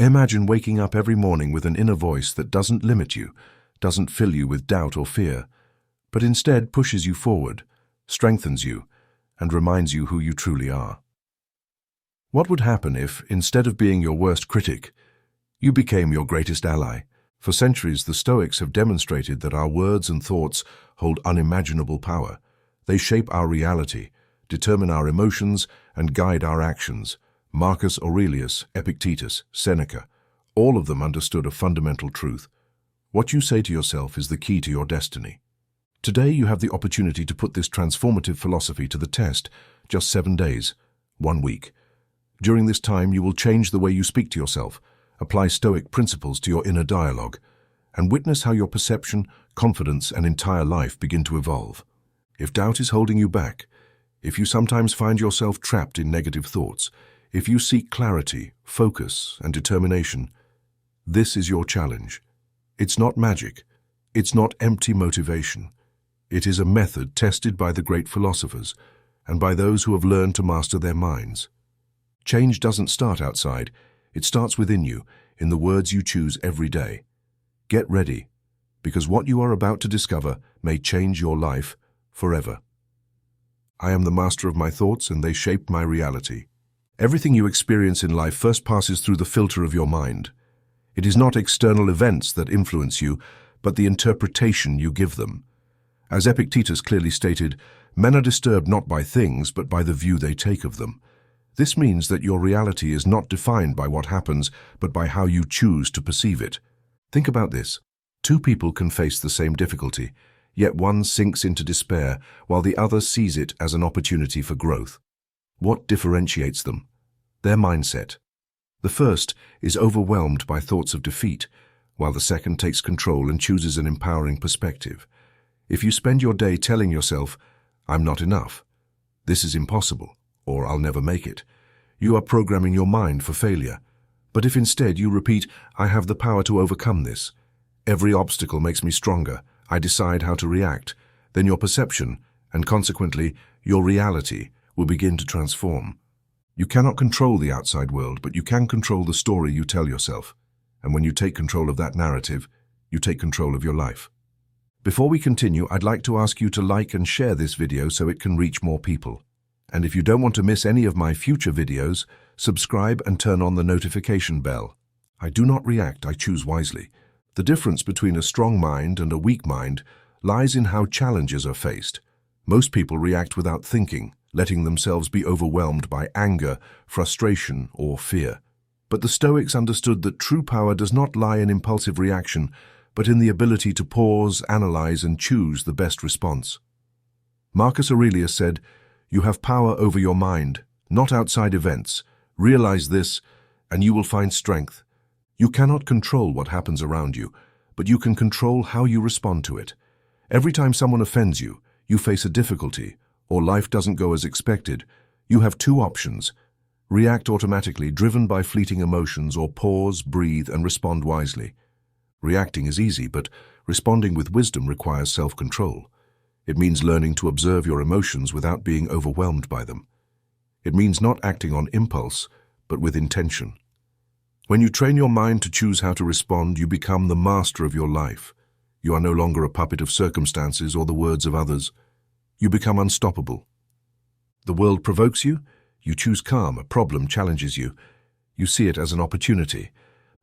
Imagine waking up every morning with an inner voice that doesn't limit you, doesn't fill you with doubt or fear, but instead pushes you forward, strengthens you, and reminds you who you truly are. What would happen if, instead of being your worst critic, you became your greatest ally? For centuries, the Stoics have demonstrated that our words and thoughts hold unimaginable power. They shape our reality, determine our emotions, and guide our actions. Marcus Aurelius, Epictetus, Seneca, all of them understood a fundamental truth. What you say to yourself is the key to your destiny. Today you have the opportunity to put this transformative philosophy to the test. Just 7 days, 1 week. During this time you will change the way you speak to yourself, apply Stoic principles to your inner dialogue, and witness how your perception, confidence, and entire life begin to evolve. If doubt is holding you back, if you sometimes find yourself trapped in negative thoughts, if you seek clarity, focus, and determination, this is your challenge. It's not magic. It's not empty motivation. It is a method tested by the great philosophers and by those who have learned to master their minds. Change doesn't start outside. It starts within you, in the words you choose every day. Get ready, because what you are about to discover may change your life forever. I am the master of my thoughts, and they shape my reality. Everything you experience in life first passes through the filter of your mind. It is not external events that influence you, but the interpretation you give them. As Epictetus clearly stated, men are disturbed not by things, but by the view they take of them. This means that your reality is not defined by what happens, but by how you choose to perceive it. Think about this. 2 people can face the same difficulty, yet one sinks into despair, while the other sees it as an opportunity for growth. What differentiates them? Their mindset. The first is overwhelmed by thoughts of defeat, while the second takes control and chooses an empowering perspective. If you spend your day telling yourself, "I'm not enough," "This is impossible," or "I'll never make it," you are programming your mind for failure. But if instead you repeat, "I have the power to overcome this," "Every obstacle makes me stronger," "I decide how to react," then your perception, and consequently your reality, will begin to transform. You cannot control the outside world, but you can control the story you tell yourself. And when you take control of that narrative, you take control of your life. Before we continue, I'd like to ask you to like and share this video so it can reach more people. And if you don't want to miss any of my future videos, subscribe and turn on the notification bell. I do not react, I choose wisely. The difference between a strong mind and a weak mind lies in how challenges are faced. Most people react without thinking, letting themselves be overwhelmed by anger, frustration, or fear. But the Stoics understood that true power does not lie in impulsive reaction, but in the ability to pause, analyze, and choose the best response. Marcus Aurelius said, "You have power over your mind, not outside events. Realize this, and you will find strength." You cannot control what happens around you, but you can control how you respond to it. Every time someone offends you, you face a difficulty, or life doesn't go as expected, you have 2 options. React automatically, driven by fleeting emotions, or pause, breathe, and respond wisely. Reacting is easy, but responding with wisdom requires self-control. It means learning to observe your emotions without being overwhelmed by them. It means not acting on impulse, but with intention. When you train your mind to choose how to respond, you become the master of your life. You are no longer a puppet of circumstances or the words of others. You become unstoppable. The world provokes you, you choose calm. A problem challenges you, you see it as an opportunity.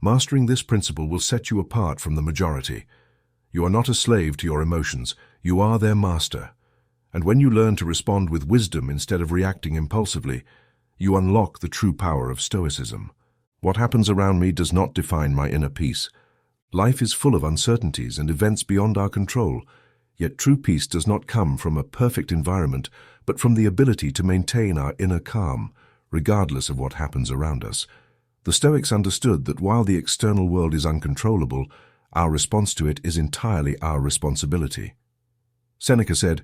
Mastering this principle will set you apart from the majority. You are not a slave to your emotions, you are their master. And when you learn to respond with wisdom instead of reacting impulsively, you unlock the true power of Stoicism. What happens around me does not define my inner peace. Life is full of uncertainties and events beyond our control. Yet true peace does not come from a perfect environment, but from the ability to maintain our inner calm, regardless of what happens around us. The Stoics understood that while the external world is uncontrollable, our response to it is entirely our responsibility. Seneca said,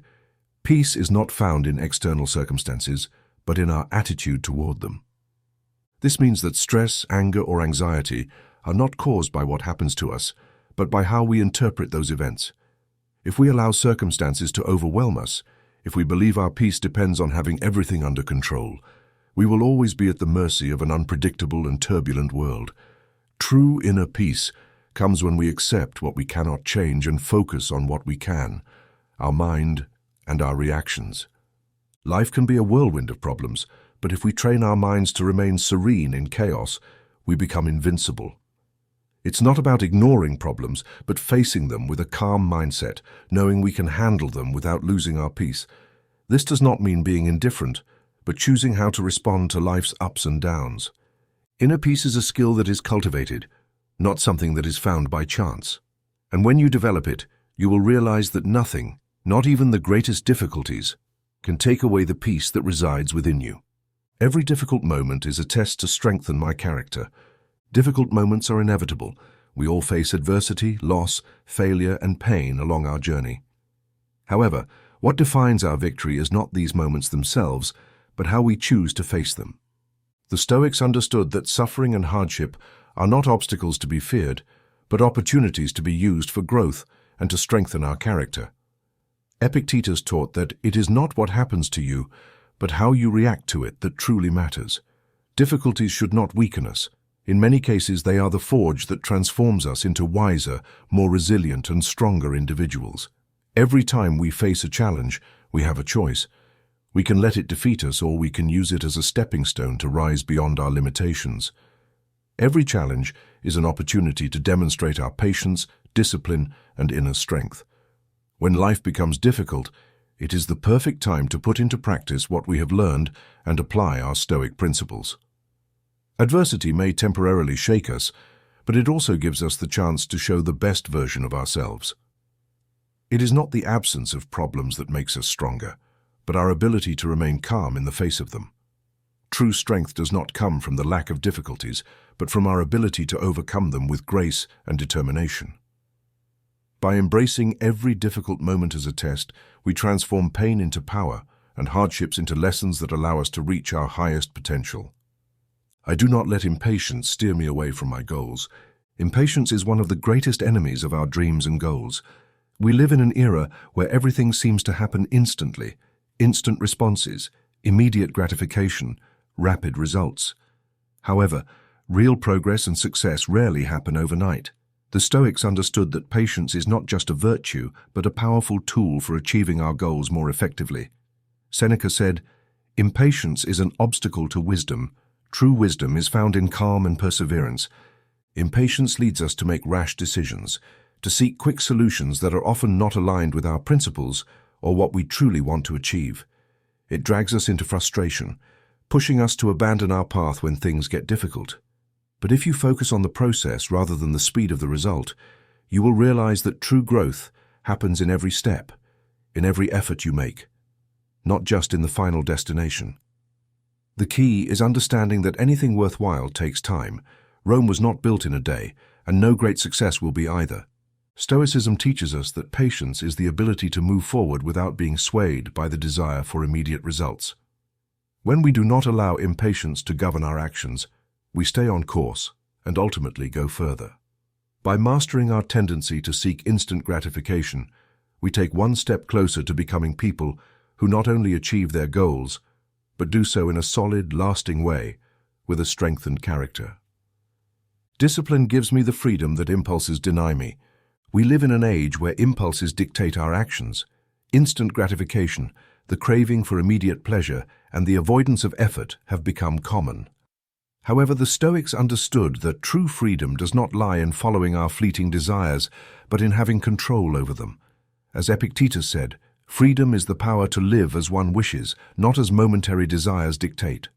"Peace is not found in external circumstances, but in our attitude toward them." This means that stress, anger, or anxiety are not caused by what happens to us, but by how we interpret those events. If we allow circumstances to overwhelm us, if we believe our peace depends on having everything under control, we will always be at the mercy of an unpredictable and turbulent world. True inner peace comes when we accept what we cannot change and focus on what we can, our mind and our reactions. Life can be a whirlwind of problems, but if we train our minds to remain serene in chaos, we become invincible. It's not about ignoring problems, but facing them with a calm mindset, knowing we can handle them without losing our peace. This does not mean being indifferent, but choosing how to respond to life's ups and downs. Inner peace is a skill that is cultivated, not something that is found by chance. And when you develop it, you will realize that nothing, not even the greatest difficulties, can take away the peace that resides within you. Every difficult moment is a test to strengthen my character. Difficult moments are inevitable. We all face adversity, loss, failure, and pain along our journey. However, what defines our victory is not these moments themselves, but how we choose to face them. The Stoics understood that suffering and hardship are not obstacles to be feared, but opportunities to be used for growth and to strengthen our character. Epictetus taught that it is not what happens to you, but how you react to it that truly matters. Difficulties should not weaken us. In many cases, they are the forge that transforms us into wiser, more resilient and stronger individuals. Every time we face a challenge, we have a choice. We can let it defeat us, or we can use it as a stepping stone to rise beyond our limitations. Every challenge is an opportunity to demonstrate our patience, discipline, and inner strength. When life becomes difficult, it is the perfect time to put into practice what we have learned and apply our Stoic principles. Adversity may temporarily shake us, but it also gives us the chance to show the best version of ourselves. It is not the absence of problems that makes us stronger, but our ability to remain calm in the face of them. True strength does not come from the lack of difficulties, but from our ability to overcome them with grace and determination. By embracing every difficult moment as a test, we transform pain into power and hardships into lessons that allow us to reach our highest potential. I do not let impatience steer me away from my goals. Impatience is one of the greatest enemies of our dreams and goals. We live in an era where everything seems to happen instantly. Instant responses, immediate gratification, rapid results. However, real progress and success rarely happen overnight. The Stoics understood that patience is not just a virtue, but a powerful tool for achieving our goals more effectively. Seneca said, "Impatience is an obstacle to wisdom. True wisdom is found in calm and perseverance." Impatience leads us to make rash decisions, to seek quick solutions that are often not aligned with our principles or what we truly want to achieve. It drags us into frustration, pushing us to abandon our path when things get difficult. But if you focus on the process rather than the speed of the result, you will realize that true growth happens in every step, in every effort you make, not just in the final destination. The key is understanding that anything worthwhile takes time. Rome was not built in a day, and no great success will be either. Stoicism teaches us that patience is the ability to move forward without being swayed by the desire for immediate results. When we do not allow impatience to govern our actions, we stay on course and ultimately go further. By mastering our tendency to seek instant gratification, we take one step closer to becoming people who not only achieve their goals, but do so in a solid, lasting way with a strengthened character. Discipline gives me the freedom that impulses deny me. We live in an age where impulses dictate our actions. Instant gratification, the craving for immediate pleasure, and the avoidance of effort have become common. However, the Stoics understood that true freedom does not lie in following our fleeting desires, but in having control over them. As Epictetus said, freedom is the power to live as one wishes, not as momentary desires dictate.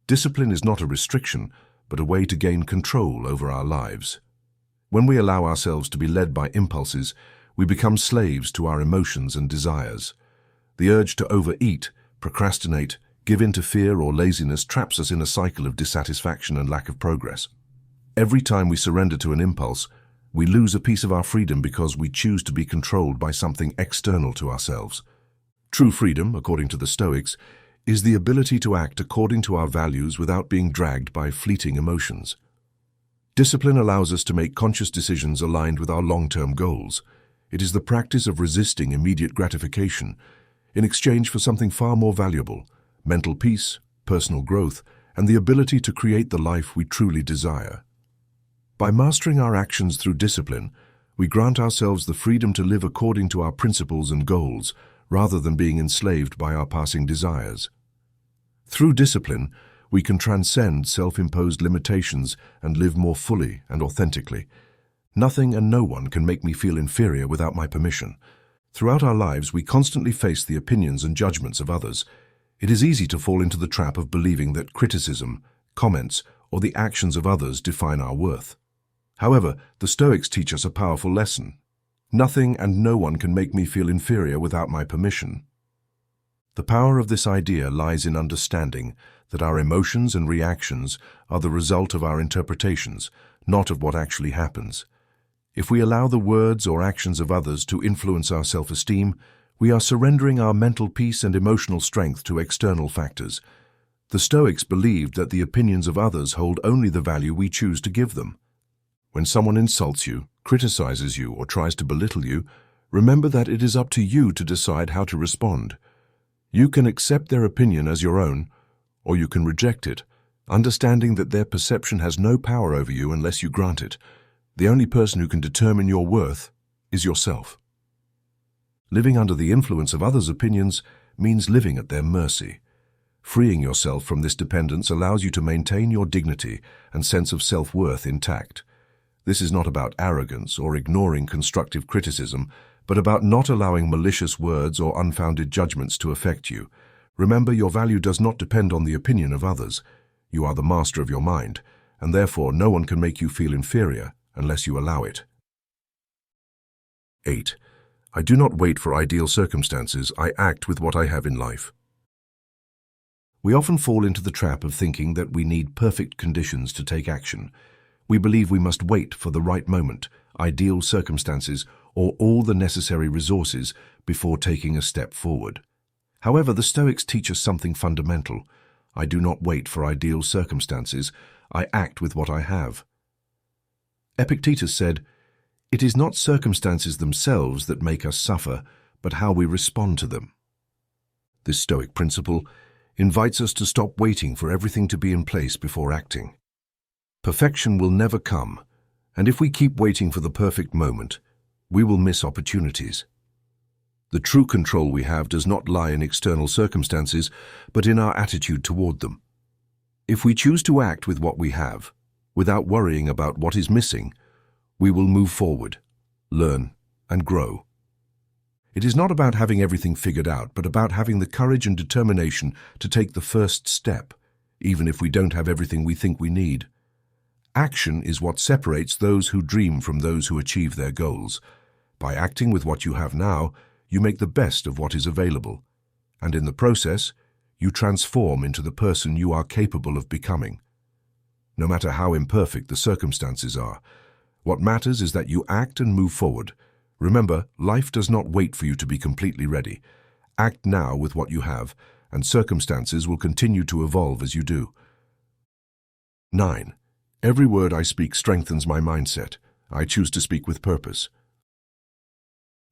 Discipline is not a restriction, but a way to gain control over our lives. When we allow ourselves to be led by impulses, we become slaves to our emotions and desires. The urge to overeat, procrastinate, give in to fear or laziness traps us in a cycle of dissatisfaction and lack of progress. Every time we surrender to an impulse, we lose a piece of our freedom because we choose to be controlled by something external to ourselves. True freedom, according to the Stoics, is the ability to act according to our values without being dragged by fleeting emotions. Discipline allows us to make conscious decisions aligned with our long-term goals. It is the practice of resisting immediate gratification in exchange for something far more valuable: mental peace, personal growth, and the ability to create the life we truly desire. By mastering our actions through discipline, we grant ourselves the freedom to live according to our principles and goals, rather than being enslaved by our passing desires. Through discipline, we can transcend self-imposed limitations and live more fully and authentically. Nothing and no one can make me feel inferior without my permission. Throughout our lives, we constantly face the opinions and judgments of others. It is easy to fall into the trap of believing that criticism, comments, or the actions of others define our worth. However, the Stoics teach us a powerful lesson. Nothing and no one can make me feel inferior without my permission. The power of this idea lies in understanding that our emotions and reactions are the result of our interpretations, not of what actually happens. If we allow the words or actions of others to influence our self-esteem, we are surrendering our mental peace and emotional strength to external factors. The Stoics believed that the opinions of others hold only the value we choose to give them. When someone insults you, criticizes you, or tries to belittle you, remember that it is up to you to decide how to respond. You can accept their opinion as your own, or you can reject it, understanding that their perception has no power over you unless you grant it. The only person who can determine your worth is yourself. Living under the influence of others' opinions means living at their mercy. Freeing yourself from this dependence allows you to maintain your dignity and sense of self-worth intact. This is not about arrogance or ignoring constructive criticism, but about not allowing malicious words or unfounded judgments to affect you. Remember, your value does not depend on the opinion of others. You are the master of your mind, and therefore no one can make you feel inferior unless you allow it. 8. I do not wait for ideal circumstances, I act with what I have in life. We often fall into the trap of thinking that we need perfect conditions to take action. We believe we must wait for the right moment, ideal circumstances, or all the necessary resources before taking a step forward. However, the Stoics teach us something fundamental. I do not wait for ideal circumstances, I act with what I have. Epictetus said, "It is not circumstances themselves that make us suffer, but how we respond to them." This Stoic principle invites us to stop waiting for everything to be in place before acting. Perfection will never come, and if we keep waiting for the perfect moment, we will miss opportunities. The true control we have does not lie in external circumstances, but in our attitude toward them. If we choose to act with what we have, without worrying about what is missing, we will move forward, learn, and grow. It is not about having everything figured out, but about having the courage and determination to take the first step, even if we don't have everything we think we need. Action is what separates those who dream from those who achieve their goals. By acting with what you have now, you make the best of what is available, and in the process, you transform into the person you are capable of becoming. No matter how imperfect the circumstances are, what matters is that you act and move forward. Remember, life does not wait for you to be completely ready. Act now with what you have, and circumstances will continue to evolve as you do. 9. Every word I speak strengthens my mindset. I choose to speak with purpose.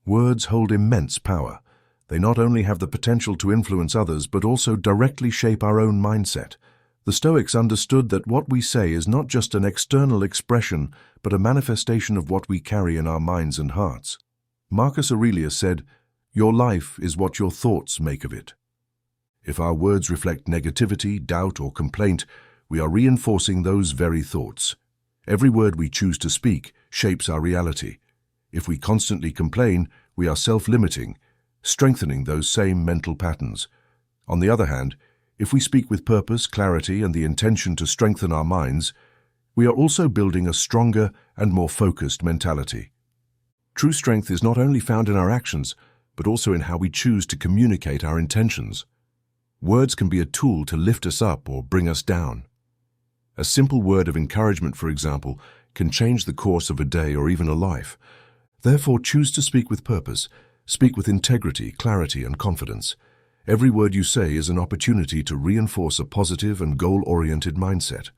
Words hold immense power. They not only have the potential to influence others, but also directly shape our own mindset. The Stoics understood that what we say is not just an external expression, but a manifestation of what we carry in our minds and hearts. Marcus Aurelius said, "Your life is what your thoughts make of it." If our words reflect negativity, doubt, or complaint, we are reinforcing those very thoughts. Every word we choose to speak shapes our reality. If we constantly complain, we are self-limiting, strengthening those same mental patterns. On the other hand, if we speak with purpose, clarity, and the intention to strengthen our minds, we are also building a stronger and more focused mentality. True strength is not only found in our actions, but also in how we choose to communicate our intentions. Words can be a tool to lift us up or bring us down. A simple word of encouragement, for example, can change the course of a day or even a life. Therefore, choose to speak with purpose. Speak with integrity, clarity, and confidence. Every word you say is an opportunity to reinforce a positive and goal-oriented mindset.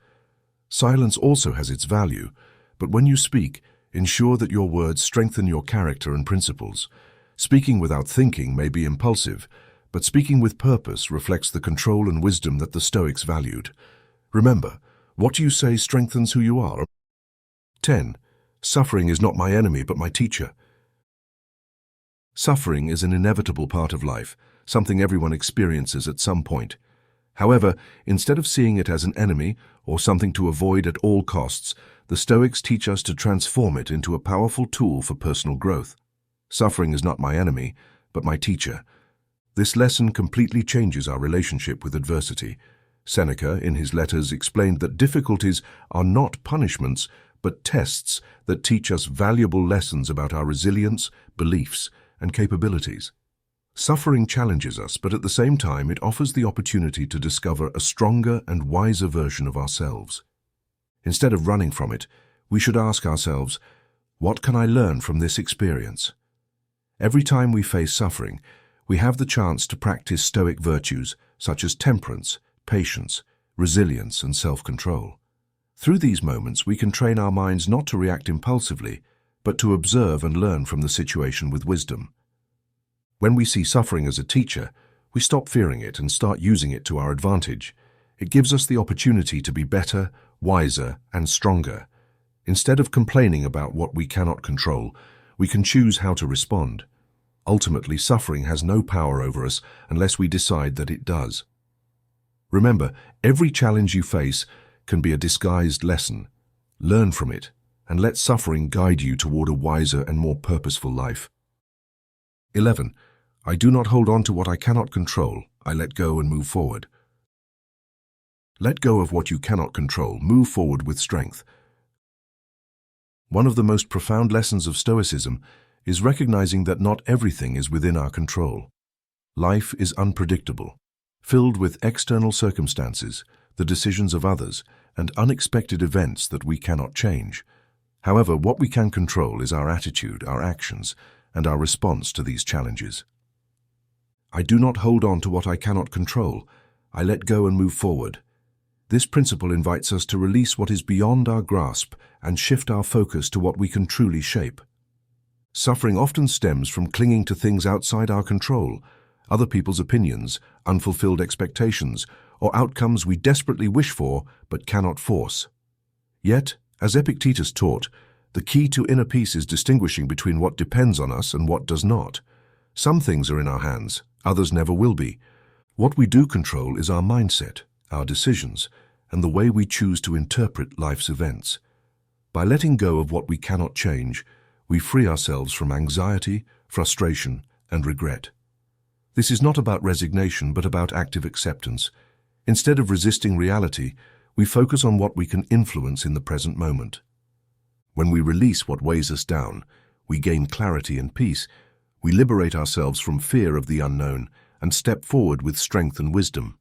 Silence also has its value, but when you speak, ensure that your words strengthen your character and principles. Speaking without thinking may be impulsive, but speaking with purpose reflects the control and wisdom that the Stoics valued. Remember, what you say strengthens who you are. 10. Suffering is not my enemy, but my teacher. Suffering is an inevitable part of life, something everyone experiences at some point. However, instead of seeing it as an enemy or something to avoid at all costs, the Stoics teach us to transform it into a powerful tool for personal growth. Suffering is not my enemy, but my teacher. This lesson completely changes our relationship with adversity. Seneca, in his letters, explained that difficulties are not punishments, but tests that teach us valuable lessons about our resilience, beliefs, and capabilities. Suffering challenges us, but at the same time it offers the opportunity to discover a stronger and wiser version of ourselves. Instead of running from it, we should ask ourselves, what can I learn from this experience? Every time we face suffering, we have the chance to practice Stoic virtues such as temperance, patience, resilience, and self-control. Through these moments, we can train our minds not to react impulsively, but to observe and learn from the situation with wisdom. When we see suffering as a teacher, we stop fearing it and start using it to our advantage. It gives us the opportunity to be better, wiser, and stronger. Instead of complaining about what we cannot control, we can choose how to respond. Ultimately, suffering has no power over us unless we decide that it does. Remember, every challenge you face can be a disguised lesson. Learn from it, and let suffering guide you toward a wiser and more purposeful life. 11. I do not hold on to what I cannot control. I let go and move forward. Let go of what you cannot control. Move forward with strength. One of the most profound lessons of Stoicism is recognizing that not everything is within our control. Life is unpredictable, filled with external circumstances, the decisions of others, and unexpected events that we cannot change. However, what we can control is our attitude, our actions, and our response to these challenges. I do not hold on to what I cannot control. I let go and move forward. This principle invites us to release what is beyond our grasp and shift our focus to what we can truly shape. Suffering often stems from clinging to things outside our control, other people's opinions, unfulfilled expectations, or outcomes we desperately wish for but cannot force. Yet, as Epictetus taught, the key to inner peace is distinguishing between what depends on us and what does not. Some things are in our hands, others never will be. What we do control is our mindset, our decisions, and the way we choose to interpret life's events. By letting go of what we cannot change, we free ourselves from anxiety, frustration, and regret. This is not about resignation, but about active acceptance. Instead of resisting reality, we focus on what we can influence in the present moment. When we release what weighs us down, we gain clarity and peace. We liberate ourselves from fear of the unknown and step forward with strength and wisdom.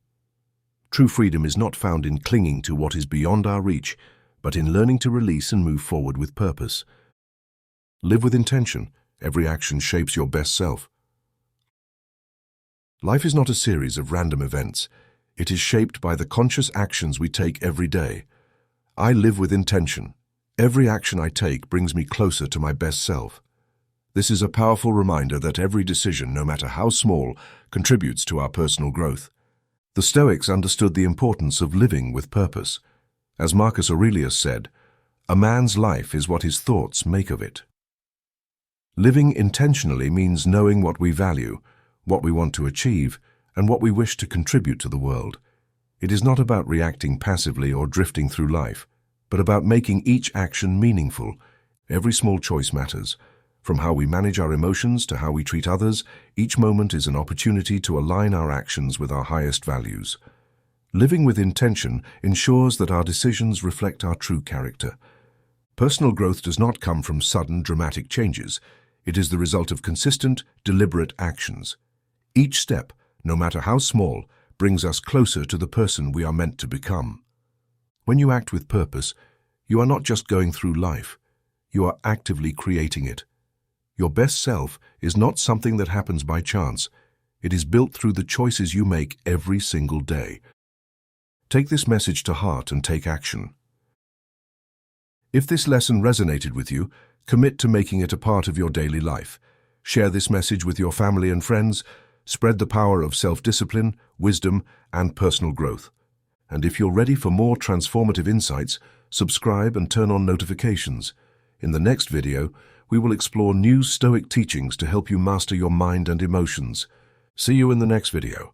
True freedom is not found in clinging to what is beyond our reach, but in learning to release and move forward with purpose. Live with intention. Every action shapes your best self. Life is not a series of random events. It is shaped by the conscious actions we take every day. I live with intention. Every action I take brings me closer to my best self. This is a powerful reminder that every decision, no matter how small, contributes to our personal growth. The Stoics understood the importance of living with purpose. As Marcus Aurelius said, "A man's life is what his thoughts make of it." Living intentionally means knowing what we value, what we want to achieve, and what we wish to contribute to the world. It is not about reacting passively or drifting through life, but about making each action meaningful. Every small choice matters. From how we manage our emotions to how we treat others, each moment is an opportunity to align our actions with our highest values. Living with intention ensures that our decisions reflect our true character. Personal growth does not come from sudden, dramatic changes. It is the result of consistent, deliberate actions. Each step, no matter how small, brings us closer to the person we are meant to become. When you act with purpose, you are not just going through life. You are actively creating it. Your best self is not something that happens by chance. It is built through the choices you make every single day. Take this message to heart and take action. If this lesson resonated with you, commit to making it a part of your daily life. Share this message with your family and friends. Spread the power of self-discipline, wisdom, and personal growth. And if you're ready for more transformative insights, subscribe and turn on notifications. In the next video, we will explore new Stoic teachings to help you master your mind and emotions. See you in the next video.